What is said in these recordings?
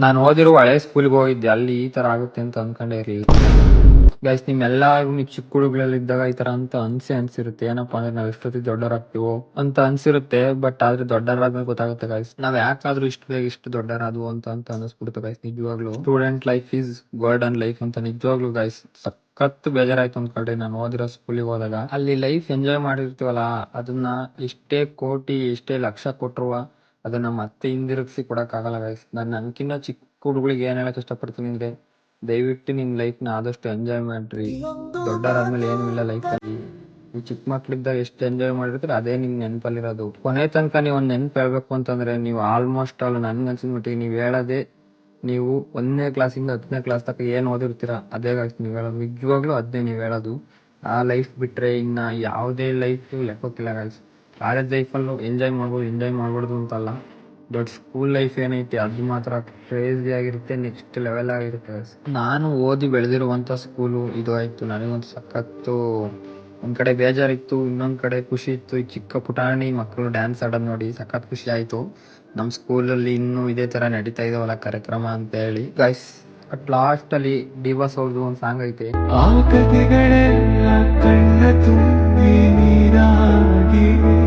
ನಾನು ಓದಿರುವ ಹಳೆ ಸ್ಕೂಲ್ಗೆ ಹೋಗಿದ್ದೆ, ಅಲ್ಲಿ ಈ ತರ ಆಗುತ್ತೆ ಅಂತ ಅನ್ಕೊಂಡೇ ಇರ್ಲಿಲ್ಲ. ಗೈಸ್, ನಿಮ್ಮೆಲ್ಲರಿಗೂ ನೀವು ಚಿಕ್ಕ ಹುಡುಗರಲ್ಲಿ ಇದ್ದಾಗ ಈ ತರ ಅಂತ ಅನ್ಸಿರುತ್ತೆ. ಏನಪ್ಪಾ ಅಂದ್ರೆ ನಾವ್ ಎಷ್ಟೊತ್ತಿಗೆ ದೊಡ್ಡವರಾಗ್ತೀವೋ ಅಂತ ಅನ್ಸಿರುತ್ತೆ. ಬಟ್ ಆದ್ರೆ ದೊಡ್ಡವರಾದ್ಮೇಲೆ ಗೊತ್ತಾಗುತ್ತೆ ಗೈಸ್, ನಾವ್ ಯಾಕಾದ್ರೂ ಇಷ್ಟು ಬೇಗ ಇಷ್ಟು ದೊಡ್ಡರಾದ್ವು ಅಂತ ಅನಿಸ್ಬಿಡುತ್ತೆ ಗೈಸ್. ನಿಜವಾಗ್ಲು student life is golden life ಅಂತ ನಿಜವಾಗ್ಲು ಗೈಸ್ ಸಖತ್ ಬೇಜಾರಾಯ್ತು ಅಂದ್ಕೊಳ್ರಿ. ನಾನು ಓದಿರೋ ಸ್ಕೂಲಿಗೆ ಹೋದಾಗ ಅಲ್ಲಿ ಲೈಫ್ ಎಂಜಾಯ್ ಮಾಡಿರ್ತೀವಲ್ಲ, ಅದನ್ನ ಎಷ್ಟೇ ಕೋಟಿ ಎಷ್ಟೇ ಲಕ್ಷ ಕೊಟ್ರುವ ಅದನ್ನ ಮತ್ತೆ ಹಿಂದಿರುಗಿಸಿ ಕೊಡಕ್ ಆಗಲ್ಲ ಗೈಸ್. ನಾನು ನನ್ಕಿನ್ನ ಚಿಕ್ಕ ಹುಡುಗಳಿಗೆ ಏನ್ ಹೇಳಕ್ ಇಷ್ಟಪಡ್ತೀನಿ ಅಂದ್ರೆ, ದಯವಿಟ್ಟು ನಿಮ್ ಲೈಫ್ ನ ಆದಷ್ಟು ಎಂಜಾಯ್ ಮಾಡ್ರಿ. ದೊಡ್ಡರಾದ್ಮೇಲೆ ಏನು ಇಲ್ಲ ಲೈಫ್ ಅಲ್ಲಿ. ನೀವು ಚಿಕ್ಕ ಮಕ್ಳಿದ್ದಾಗ ಎಷ್ಟು ಎಂಜಾಯ್ ಮಾಡಿರ್ತೀರ ಅದೇ ನಿಮ್ ನೆನಪಲ್ಲಿರೋದು. ಕೊನೆ ತನಕ ನೀವು ಒಂದ್ ನೆನಪು ಹೇಳ್ಬೇಕು ಅಂತಂದ್ರೆ, ನೀವು ಆಲ್ಮೋಸ್ಟ್ ಆಲ್ ನನ್ಗೆ ಅನ್ಸಿದ ಮಟ್ಟಿಗೆ ನೀವ್ ಹೇಳೋದೇ, ನೀವು 1ನೇ ಕ್ಲಾಸಿಂದ 10ನೇ ಕ್ಲಾಸ್ ತನಕ ಏನ್ ಓದಿರ್ತೀರ ಅದೇ ಗೈಸ್ ನೀವ್ ಹೇಳೋದು. ನಿಜವಾಗ್ಲೂ ಅದೇ ನೀವ್ ಹೇಳೋದು. ಆ ಲೈಫ್ ಬಿಟ್ರೆ ಇನ್ನ ಯಾವುದೇ ಲೈಫ್ ಲೆಕ್ಕಕ್ಕಿಲ್ಲ ಗೈಸ್. ಕಾಲೇಜ್ ಲೈಫಲ್ಲೂ ಎಂಜಾಯ್ ಮಾಡ್ಬೋದು ಅಂತಲ್ಲ, ಬಟ್ ಸ್ಕೂಲ್ ಲೈಫ್ ಏನೈತಿ ಅದು ಮಾತ್ರ ಕ್ರೇಜಿ ಆಗಿರುತ್ತೆ, ನೆಕ್ಸ್ಟ್ ಲೆವೆಲ್ ಆಗಿರುತ್ತೆ. ನಾನು ಓದಿ ಬೆಳೆದಿರುವಂತ ಸ್ಕೂಲು ಇದು ಆಯ್ತು. ನನಗಂತೂ ಸಖತ್ತು ಒಂದ್ ಕಡೆ ಬೇಜಾರಿತ್ತು, ಇನ್ನೊಂದ್ ಕಡೆ ಖುಷಿ ಇತ್ತು. ಈ ಚಿಕ್ಕ ಪುಟಾಣಿ ಮಕ್ಕಳು ಡ್ಯಾನ್ಸ್ ಆಡೋದ್ ನೋಡಿ ಸಖತ್ ಖುಷಿ ಆಯ್ತು. ನಮ್ ಸ್ಕೂಲಲ್ಲಿ ಇನ್ನೂ ಇದೇ ತರ ನಡೀತಾ ಇದಾವಲ್ಲ ಕಾರ್ಯಕ್ರಮ ಅಂತ ಹೇಳಿ ಗೈಸ್. ಅಟ್ ಲಾಸ್ಟ್ ಅಲ್ಲಿ ಡಿವೋರ್ಸ್ ಅವ್ರದ್ದು ಒಂದ್ ಸಾಂಗ್ ಐತೆ. ಆ ಕಥೆಗಳೆಲ್ಲ ಕಣ್ಣ ತುಂಬಿ ನೀರಾಗಿವೆ,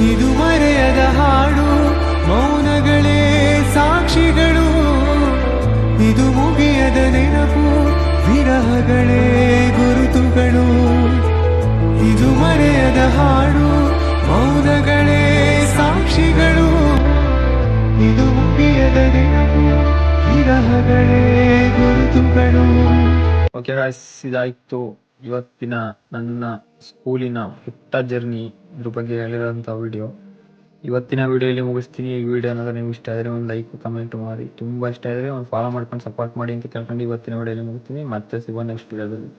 ಇದು ಮರೆಯದ ಹಾಡು, ಮೌನಗಳೇ ಸಾಕ್ಷಿಗಳು, ಇದು ಮುಗಿಯದ ನೆನಪು, ವಿರಹಗಳೇ ಗುರುತುಗಳು. ಇದು ಮರೆಯದ ಹಾಡು, ಮೌನಗಳೇ ಸಾಕ್ಷಿಗಳು, ಇದು ಮುಗಿಯದ ನೆನಪು, ವಿರಹಗಳೇ ಗುರುತುಗಳು. ಓಕೆ ಗಾಯ್ಸ್, ಇದಾಯ್ತು ಇವತ್ತಿನ ನನ್ನ ಸ್ಕೂಲಿನ ಪುಟ್ಟ ಜರ್ನಿ, ಇದ್ರ ಬಗ್ಗೆ ಹೇಳಿರೋಂಥ ವಿಡಿಯೋ. ಇವತ್ತಿನ ವಿಡಿಯೋಲಿ ಮುಗಿಸ್ತೀನಿ. ಈ ವಿಡಿಯೋ ಏನಾದ್ರು ನಿಮ್ಗೆ ಇಷ್ಟ ಆದರೆ ಒಂದು ಲೈಕ್ ಕಮೆಂಟ್ ಮಾಡಿ, ತುಂಬ ಇಷ್ಟ ಆದರೆ ಒಂದು ಫಾಲೋ ಮಾಡ್ಕೊಂಡು ಸಪೋರ್ಟ್ ಮಾಡಿ ಅಂತ ಕೇಳ್ಕೊಂಡು ಇವತ್ತಿನ ವಿಡಿಯೋಲಿ ಮುಗಿಸ್ತೀನಿ. ಮತ್ತೆ ಸಿಗೋ ನೆಕ್ಸ್ಟ್ ವಿಡಿಯೋದಲ್ಲಿ.